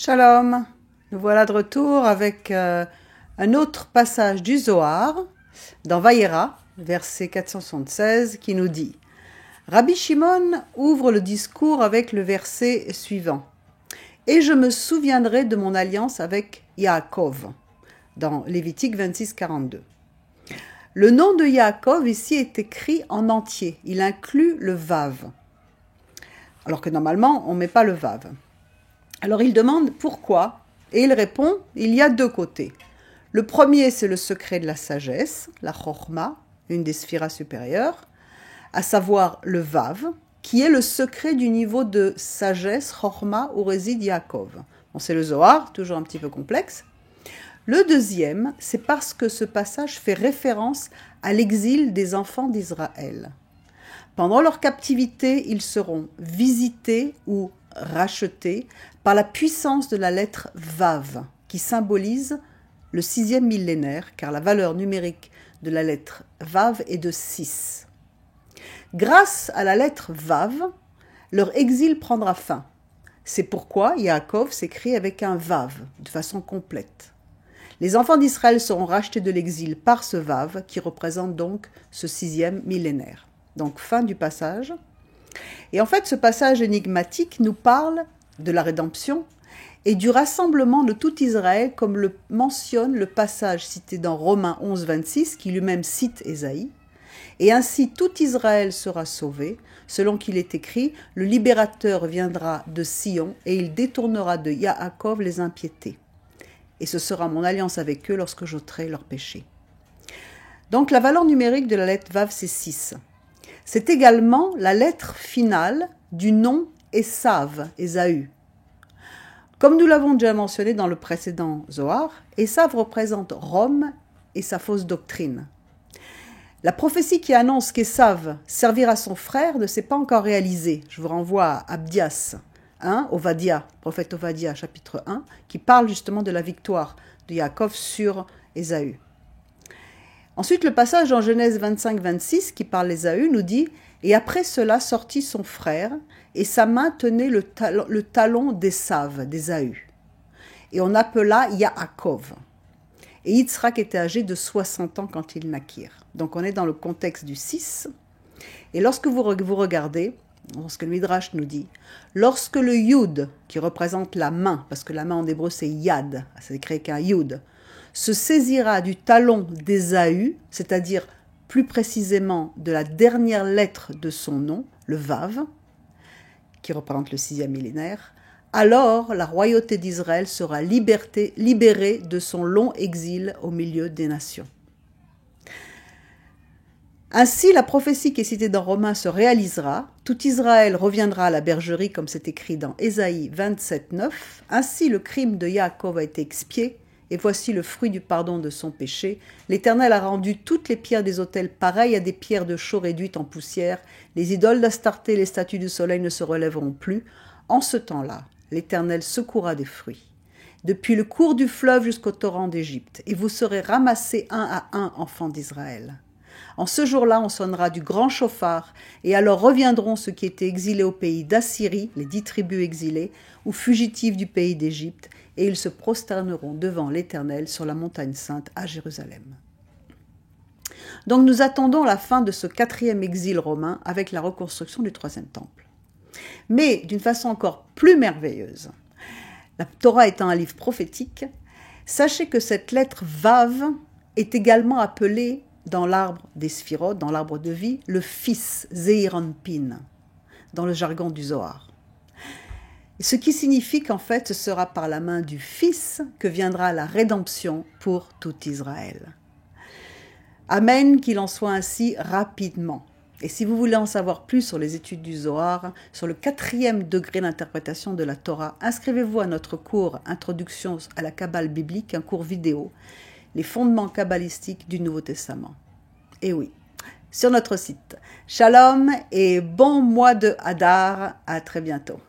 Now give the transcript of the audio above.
Shalom, nous voilà de retour avec un autre passage du Zohar dans Vayera, verset 476, qui nous dit « Rabbi Shimon ouvre le discours avec le verset suivant « Et je me souviendrai de mon alliance avec Yaakov » dans Lévitique 26, 42. Le nom de Yaakov ici est écrit en entier, il inclut le Vav, alors que normalement on ne met pas le Vav. Alors il demande pourquoi, et il répond, il y a deux côtés. Le premier, c'est le secret de la sagesse, la chorma, une des sphiras supérieures, à savoir le Vav, qui est le secret du niveau de sagesse, chorma, où réside Yaakov. Bon, c'est le Zohar, toujours un petit peu complexe. Le deuxième, c'est parce que ce passage fait référence à l'exil des enfants d'Israël. Pendant leur captivité, ils seront visités ou rachetés par la puissance de la lettre Vav, qui symbolise le 6e millénaire, car la valeur numérique de la lettre Vav est de 6. Grâce à la lettre Vav, leur exil prendra fin. C'est pourquoi Yaakov s'écrit avec un Vav, de façon complète. Les enfants d'Israël seront rachetés de l'exil par ce Vav, qui représente donc ce 6e millénaire. Donc, fin du passage. Et en fait, ce passage énigmatique nous parle de la rédemption et du rassemblement de tout Israël, comme le mentionne le passage cité dans Romains 11, 26, qui lui-même cite Ésaïe. Et ainsi, tout Israël sera sauvé, selon qu'il est écrit, le libérateur viendra de Sion et il détournera de Yaakov les impiétés. Et ce sera mon alliance avec eux lorsque j'ôterai leurs péchés. Donc, la valeur numérique de la lettre Vav, c'est 6. C'est également la lettre finale du nom Esav, Ésaü. Comme nous l'avons déjà mentionné dans le précédent Zohar, Esav représente Rome et sa fausse doctrine. La prophétie qui annonce qu'Esav servira son frère ne s'est pas encore réalisée. Je vous renvoie à Abdias, Ovadia, prophète Ovadia, chapitre 1, qui parle justement de la victoire de Yaakov sur Ésaü. Ensuite, le passage en Genèse 25-26 qui parle d'Ésaü nous dit « Et après cela sortit son frère, et sa main tenait le talon d'Ésav, d'Ésaü. Et on appela Yaakov. Et Yitzhak était âgé de 60 ans quand ils naquirent. » Donc on est dans le contexte du 6. Et lorsque vous regardez, lorsque le Midrash nous dit « Lorsque le Yud, qui représente la main, parce que la main en hébreu c'est Yad, c'est écrit qu'un Yud, se saisira du talon d'Ésaü, c'est-à-dire plus précisément de la dernière lettre de son nom, le Vav, qui représente le 6e millénaire, alors la royauté d'Israël sera libérée de son long exil au milieu des nations. Ainsi, la prophétie qui est citée dans Romains se réalisera, tout Israël reviendra à la bergerie, comme c'est écrit dans Ésaïe 27, 9. Ainsi, le crime de Yaakov a été expié, et voici le fruit du pardon de son péché. L'Éternel a rendu toutes les pierres des autels pareilles à des pierres de chaux réduites en poussière. Les idoles d'Astarté, les statues du soleil ne se relèveront plus. En ce temps-là, l'Éternel secourra des fruits. Depuis le cours du fleuve jusqu'au torrent d'Égypte, et vous serez ramassés un à un, enfants d'Israël. En ce jour-là, on sonnera du grand chauffard, et alors reviendront ceux qui étaient exilés au pays d'Assyrie, les 10 tribus exilées, ou fugitifs du pays d'Égypte, et ils se prosterneront devant l'Éternel sur la montagne sainte à Jérusalem. Donc nous attendons la fin de ce 4e exil romain avec la reconstruction du 3e temple. Mais d'une façon encore plus merveilleuse, la Torah étant un livre prophétique, sachez que cette lettre Vav est également appelée dans l'arbre des Sphirot, dans l'arbre de vie, le fils, Zeir Anpin, dans le jargon du Zohar. Ce qui signifie qu'en fait, ce sera par la main du Fils que viendra la rédemption pour tout Israël. Amen, qu'il en soit ainsi rapidement. Et si vous voulez en savoir plus sur les études du Zohar, sur le 4e degré d'interprétation de la Torah, inscrivez-vous à notre cours Introduction à la Kabbale biblique, un cours vidéo, les fondements kabbalistiques du Nouveau Testament. Et oui, sur notre site. Shalom et bon mois de Hadar, à très bientôt.